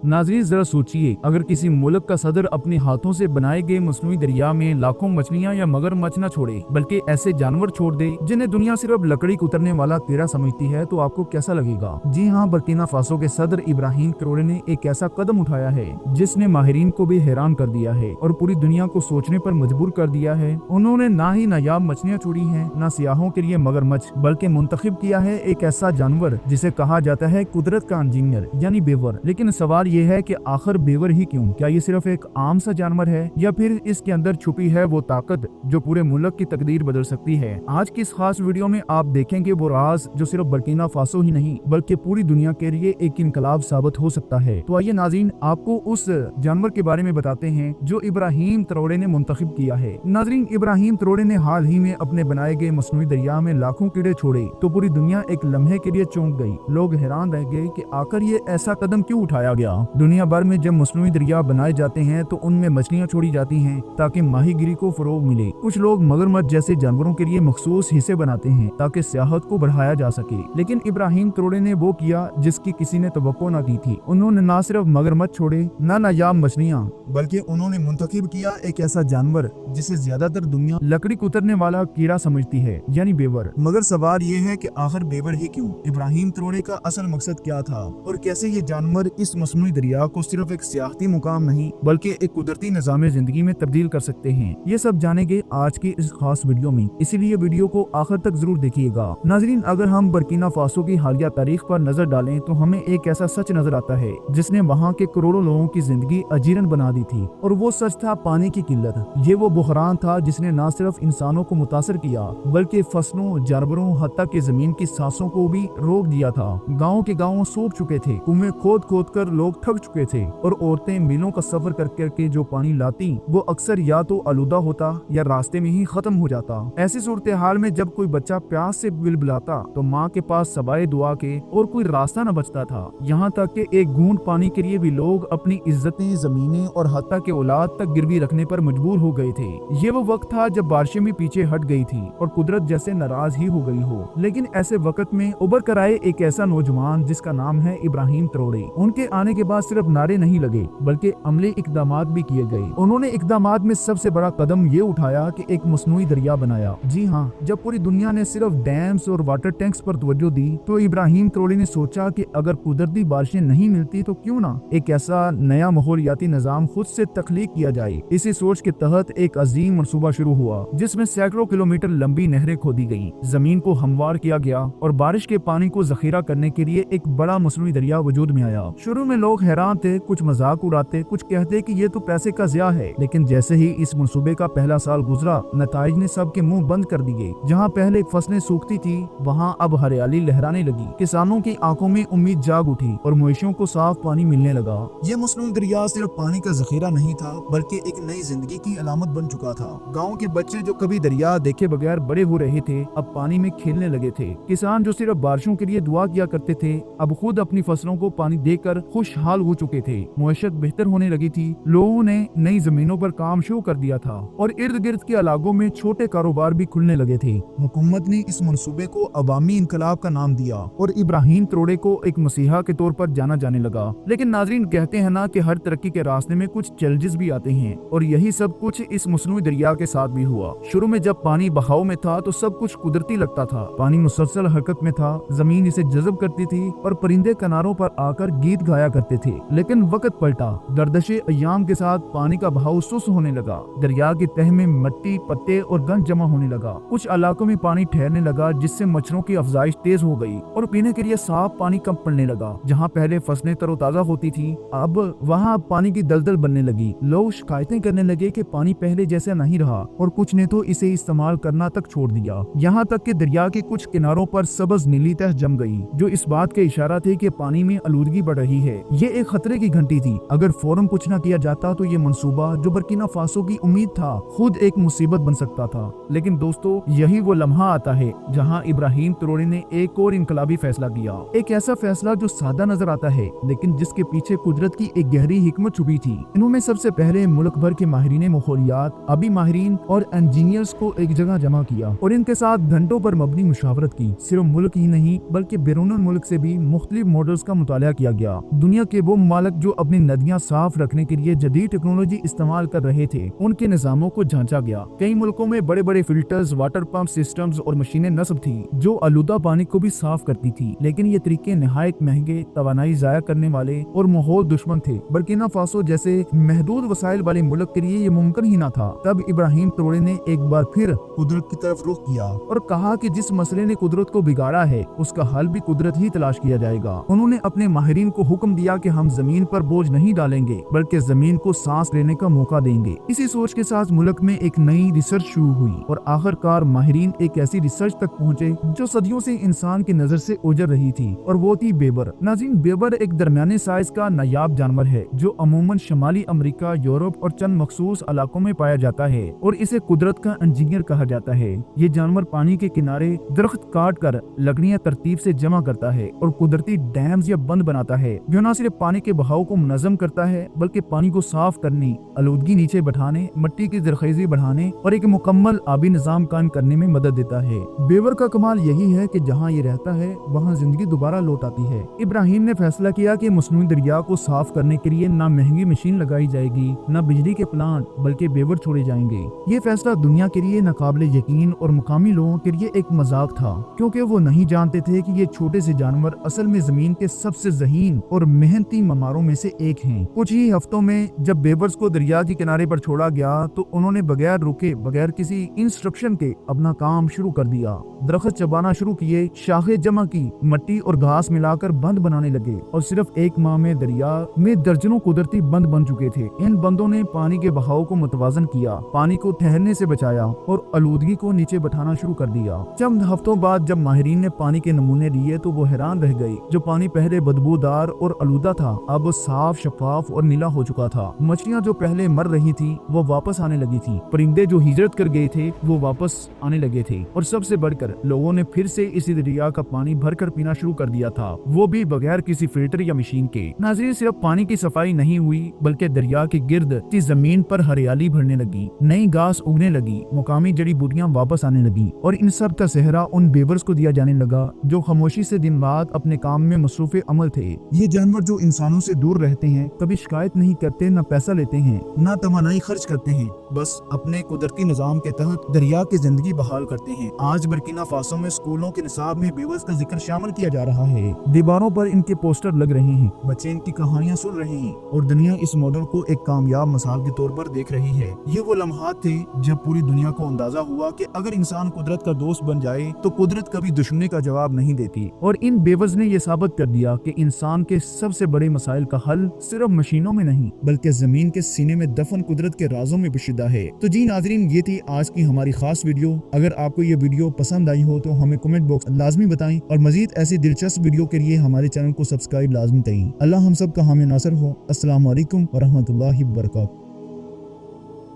नाज़रीन जरा सोचिए, अगर किसी मुल्क का सदर अपने हाथों से बनाए गए मसनूई दरिया में लाखों मछलियां या मगरमच्छ न छोड़े बल्कि ऐसे जानवर छोड़ दे जिन्हें दुनिया सिर्फ लकड़ी कुतरने वाला कीड़ा समझती है, तो आपको कैसा लगेगा? जी हाँ, बर्किना फासो के सदर इब्राहिम ट्रोरे ने एक ऐसा कदम उठाया है जिसने माहिरीन को भी हैरान कर दिया है और पूरी दुनिया को सोचने पर मजबूर कर दिया है। उन्होंने ना ही नायाब मछलियां छोड़ी हैं, ना सियाहों के लिए मगरमच्छ, बल्कि मुंतखब किया है एक ऐसा जानवर जिसे कहा जाता है कुदरत का इंजीनियर यानी बेवर। लेकिन सवाल ये है कि आखिर बेवर ही क्यों? क्या ये सिर्फ एक आम सा जानवर है या फिर इसके अंदर छुपी है वो ताकत जो पूरे मुल्क की तकदीर बदल सकती है? आज की इस खास वीडियो में आप देखेंगे वो राज जो सिर्फ बर्किना फासो ही नहीं बल्कि पूरी दुनिया के लिए एक इनकलाब साबित हो सकता है। तो आइए नाज़रीन, आपको उस जानवर के बारे में बताते हैं जो इब्राहिम ट्रोरे ने मुंतखब किया है। नाज़रीन, इब्राहिम ट्रोरे ने हाल ही में अपने बनाए गए मसनूई दरिया में लाखों कीड़े छोड़े तो पूरी दुनिया एक लम्हे के लिए चौंक गई। लोग हैरान रह गए कि आखिर ये ऐसा कदम क्यों उठाया गया। दुनिया भर में जब मसनूई दरिया बनाए जाते हैं तो उनमें मछलियां छोड़ी जाती हैं ताकि माहीगिरी को फरोग मिले। कुछ लोग मगरमच्छ जैसे जानवरों के लिए मखसूस हिस्से बनाते हैं ताकि सियाहत को बढ़ाया जा सके। लेकिन इब्राहिम ट्रोरे ने वो किया जिसकी किसी ने तवक्को न की थी। उन्होंने न सिर्फ मगरमच्छ छोड़े, न नायाब मछलियां, बल्कि उन्होंने मुंतखब किया एक ऐसा जानवर जिसे ज्यादातर दुनिया लकड़ी कुतरने वाला कीड़ा समझती है यानी बेवर। मगर सवाल ये है कि आखिर बेवर ही क्यों? इब्राहिम ट्रोरे का असल मकसद क्या था और कैसे ये जानवर इस मसनूई दरिया को सिर्फ एक सियाहती मुकाम नहीं बल्कि एक कुदरती निज़ाम जिंदगी में तब्दील कर सकते हैं? ये सब जानेंगे आज की इस खास वीडियो में, इसीलिए वीडियो को आखिर तक जरूर देखिएगा। नाज़रीन, अगर हम बर्किना फासो की हालिया तारीख पर नजर डालें तो हमें एक ऐसा सच नजर आता है जिसने वहाँ के करोड़ों लोगों की जिंदगी अजीरन बना दी थी, और वो सच था पानी की किल्लत। ये वो बुहरान था जिसने न सिर्फ इंसानों को मुतासर किया बल्कि फसलों, जानवरों, हत्ता के जमीन की सांसों को भी रोक दिया था। गाँव के गाँव सूख चुके थे, कुएं खोद खोद कर लोग थक चुके थे, और औरतें मीलों का सफर कर करके जो पानी लाती वो अक्सर या तो आलूदा होता या रास्ते में ही खत्म हो जाता। ऐसी सूरत हाल में जब कोई बच्चा प्यास से बिलबिलाता तो माँ के पास सवाए दुआ के और कोई रास्ता न बचता था। यहाँ तक कि एक घूंट पानी के लिए भी लोग अपनी इज्जतें, जमीनें और हत्ता के औलाद तक गिरवी रखने पर मजबूर हो गए थे। ये वो वक्त था जब बारिशें भी पीछे हट गई थी और कुदरत जैसे नाराज ही हो गई हो। लेकिन ऐसे वक्त में उबर कर आए एक ऐसा नौजवान जिसका नाम है इब्राहिम ट्रोरे। उनके आने के बाद सिर्फ नारे नहीं लगे बल्कि अमली इकदामात भी किए गए। उन्होंने इकदामात में सबसे बड़ा कदम ये उठाया कि एक मसनूई दरिया बनाया। जी हाँ, जब पूरी दुनिया ने सिर्फ डैम्स और वाटर टैंक्स पर तवज्जो दी तो इब्राहिम ट्रोरे ने सोचा कि अगर कुदरती बारिशें नहीं मिलती तो क्यों ना एक ऐसा नया माहौलियाती निजाम खुद से तख्लीक किया जाए। इसी सोच के तहत एक अजीम मंसूबा शुरू हुआ जिसमें सैकड़ों किलोमीटर लंबी नहरें खोदी गयी, जमीन को हमवार किया गया और बारिश के पानी को जखीरा करने के लिए एक बड़ा मसनूई दरिया वजूद में आया। शुरू में लोग हैरान थे, कुछ मजाक उड़ाते, कुछ कहते कि ये तो पैसे का ज़िया है। लेकिन जैसे ही इस मंसूबे का पहला साल गुजरा, नताइज ने सबके मुंह बंद कर दिए। जहाँ पहले फसलें सूखती थी वहाँ अब हरियाली लहराने लगी। किसानों की आंखों में उम्मीद जाग उठी और मवेशियों को साफ पानी मिलने लगा। ये मसनूई दरिया सिर्फ पानी का जखीरा नहीं था बल्कि एक नई जिंदगी की अलामत बन चुका था। गाँव के बच्चे जो कभी दरिया देखे बगैर बड़े हो रहे थे अब पानी में खेलने लगे थे। किसान जो सिर्फ बारिशों के लिए दुआ किया करते थे अब खुद अपनी फसलों को पानी देकर खुशहाल हो चुके थे। मुआशरत बेहतर होने लगी थी। लोगों ने नई जमीनों पर काम शुरू कर दिया था और इर्द गिर्द के इलाकों में छोटे कारोबार भी खुलने लगे थे। हुकूमत ने इस मंसूबे को अवामी इनकलाब का नाम दिया और इब्राहिम ट्रोरे को एक मसीहा के तौर पर जाना जाने लगा। लेकिन नाजरीन, कहते हैं ना कि हर तरक्की के रास्ते में कुछ चैलेंजेस भी आते हैं और यही सब कुछ इस मसनूई दरिया के साथ भी हुआ। शुरू में जब पानी बहाव में था तो सब कुछ कुदरती लगता था। पानी मुसलसल हरकत में था, जमीन इसे जज़ब करती थी और परिंदे किनारों पर आकर गीत गाया करते थे। लेकिन वक्त पलटा, गर्दिशे अय्याम के साथ पानी का बहाव सुस्त होने लगा। दरिया की तह में मिट्टी, पत्ते और गंद जमा होने लगा। कुछ इलाकों में पानी ठहरने लगा जिससे मच्छरों की अफजाइश तेज हो गई और पीने के लिए साफ पानी कम पड़ने लगा। जहाँ पहले फसलें तरोताजा होती थी अब वहाँ पानी की दलदल बनने लगी। लोग शिकायतें करने लगे कि पानी पहले जैसा नहीं रहा और कुछ ने तो इसे इस्तेमाल करना तक छोड़ दिया। यहाँ तक कि दरिया के कुछ किनारों पर सबज नीली तह जम गई जो इस बात के इशारा थे कि पानी में आलूदगी बढ़ रही है। ये एक खतरे की घंटी थी। अगर फौरन कुछ न किया जाता तो ये मंसूबा जो बर्किना फासो की उम्मीद था खुद एक मुसीबत बन सकता था। लेकिन दोस्तों, यही वो लम्हा आता है जहाँ इब्राहिम ट्रोरे ने एक और इनकलाबी फैसला किया। एक ऐसा फैसला जो सादा नजर आता है लेकिन जिसके पीछे कुदरत की एक गहरी हिकमत छुपी थी। इनमें सबसे पहले मुल्क भर के माहिरीन माहौलियात, आबी माहिरीन और इंजीनियर्स को एक जगह जमा किया और इनके साथ घंटों पर मबनी मुशावरत की। सिर्फ मुल्क ही नहीं बल्कि बैरून मुल्क से भी मुख्तलिफ मॉडल्स का मुताला किया गया। दुनिया कि वो ममालिक जो अपनी नदियां साफ रखने के लिए जदीद टेक्नोलॉजी इस्तेमाल कर रहे थे, उनके निजामों को जांचा गया। कई मुल्कों में बड़े बड़े फिल्टर्स, वाटर पंप सिस्टम्स और मशीनें नस्ब थी जो आलूदा पानी को भी साफ करती थी, लेकिन ये तरीके नहायत महंगे, तवानाई जाया करने वाले और माहौल दुश्मन थे। बर्किना फासो जैसे महदूद वसाइल वाले मुल्क के लिए ये मुमकिन ही न था। तब इब्राहिम ट्रोरे ने एक बार फिर कुदरत की तरफ रुख किया और कहा कि जिस मसले ने कुदरत को बिगाड़ा है उसका हल भी कुदरत ही तलाश किया जाएगा। उन्होंने अपने माहिरीन को हुक्म दिया कि हम जमीन पर बोझ नहीं डालेंगे बल्कि जमीन को सांस लेने का मौका देंगे। इसी सोच के साथ मुल्क में एक नई रिसर्च शुरू हुई और आखिरकार माहिरीन एक ऐसी रिसर्च तक पहुँचे जो सदियों से इंसान की नजर से ओझल रही थी, और वो थी बेबर। नाज़रीन, बेबर एक दरमियाने साइज का नायाब जानवर है जो अमूमन शमाली अमेरिका, यूरोप और चंद मखसूस इलाकों में पाया जाता है और इसे कुदरत का इंजीनियर कहा जाता है। ये जानवर पानी के किनारे दरख्त काट कर लकड़ियां तरतीब से जमा करता है और कुदरती डैम्स या बंद बनाता है जो न सिर्फ पानी के बहाव को मुनज़्ज़म करता है बल्कि पानी को साफ करने, आलूदगी नीचे बैठाने, मिट्टी की ज़रख़ीज़ी बढ़ाने और एक मुकम्मल आबी निज़ाम कायम करने में मदद देता है। बेवर का कमाल यही है कि जहाँ ये रहता है वहाँ जिंदगी दोबारा लौट आती है। इब्राहिम ने फैसला किया कि मसनूई दरिया को साफ करने के लिए न महंगी मशीन लगाई जाएगी, न बिजली के प्लांट, बल्कि बेवर छोड़े जाएंगे। ये फैसला दुनिया के लिए नाकाबिले यकीन और मुकामी लोगों के लिए एक मजाक था, क्योंकि वो नहीं जानते थे कि ये छोटे से जानवर असल में जमीन के सबसे ज़हीन और मेहनती ममारों में से एक हैं। कुछ ही हफ्तों में जब बेवर्स को दरिया के किनारे पर छोड़ा गया तो उन्होंने बगैर रुके, बगैर किसी इंस्ट्रक्शन के अपना काम शुरू कर दिया। दरख्त चबाना शुरू किए, शाखें जमा की, मिट्टी और घास मिलाकर बंद बनाने लगे और सिर्फ एक माह में दरिया में दर्जनों कुदरती बंद बन चुके थे। इन बंदों ने पानी के बहाव को मुतवाजन किया, पानी को ठहरने से बचाया और आलूदगी को नीचे बैठाना शुरू कर दिया। चंद हफ्तों बाद जब माहिरीन ने पानी के नमूने लिए तो वो हैरान रह गए। जो पानी पहले बदबूदार और आलूदा था अब साफ, शफाफ और नीला हो चुका था। मछलियाँ जो पहले मर रही थी वो वापस आने लगी थी, परिंदे जो हिजरत कर गए थे वो वापस आने लगे थे, और सबसे बढ़कर लोगों ने फिर से इसी दरिया का पानी भरकर पीना शुरू कर दिया था, वो भी बगैर किसी फिल्टर या मशीन के। नाज़रीन, सिर्फ पानी की सफाई नहीं हुई बल्कि दरिया के गिर्द की जमीन पर हरियाली भरने लगी, नई घास उगने लगी, मुकामी जड़ी बूटियां वापस आने लगी और इन सब का सेहरा उन बेवर्स को दिया जाने लगा जो खामोशी से दिन रात अपने काम में मसरूफ अमल थे। ये जानवर जो इंसानों से दूर रहते हैं, कभी शिकायत नहीं करते, न पैसा लेते हैं, न तमन्नाई खर्च करते हैं, बस अपने कुदरती निजाम के तहत दरिया की जिंदगी बहाल करते हैं। आज बर्किना फासो में स्कूलों के निसाब में बेवर्स का जिक्र शामिल किया जा रहा है। दीवारों पर इनके पोस्टर लग रहे हैं, बच्चे इनकी कहानियां सुन रहे हैं और दुनिया इस मॉडल को एक कामयाब मिसाल के तौर पर देख रही है। ये वो लम्हात थे जब पूरी दुनिया को अंदाजा हुआ कि अगर इंसान कुदरत का दोस्त बन जाए तो कुदरत कभी दुश्मनी का जवाब नहीं देती, और इन बेवर्स ने यह साबित कर दिया कि इंसान के सबसे बड़े मसाइल का हल सिर्फ मशीनों में नहीं बल्कि जमीन के सीने में दफन कुदरत के राजों में पोशीदा है। तो जी नाज़रीन, ये थी आज की हमारी खास वीडियो। अगर आपको ये वीडियो पसंद आई हो तो हमें कमेंट बॉक्स लाजमी बताएं और मजीद ऐसी दिलचस्प वीडियो के लिए हमारे चैनल को सब्सक्राइब लाजमी करें। अल्लाह हम सब का हामी नासर हो। अस्सलाम वालेकुम व रहमतुल्लाहि व बरकातहू।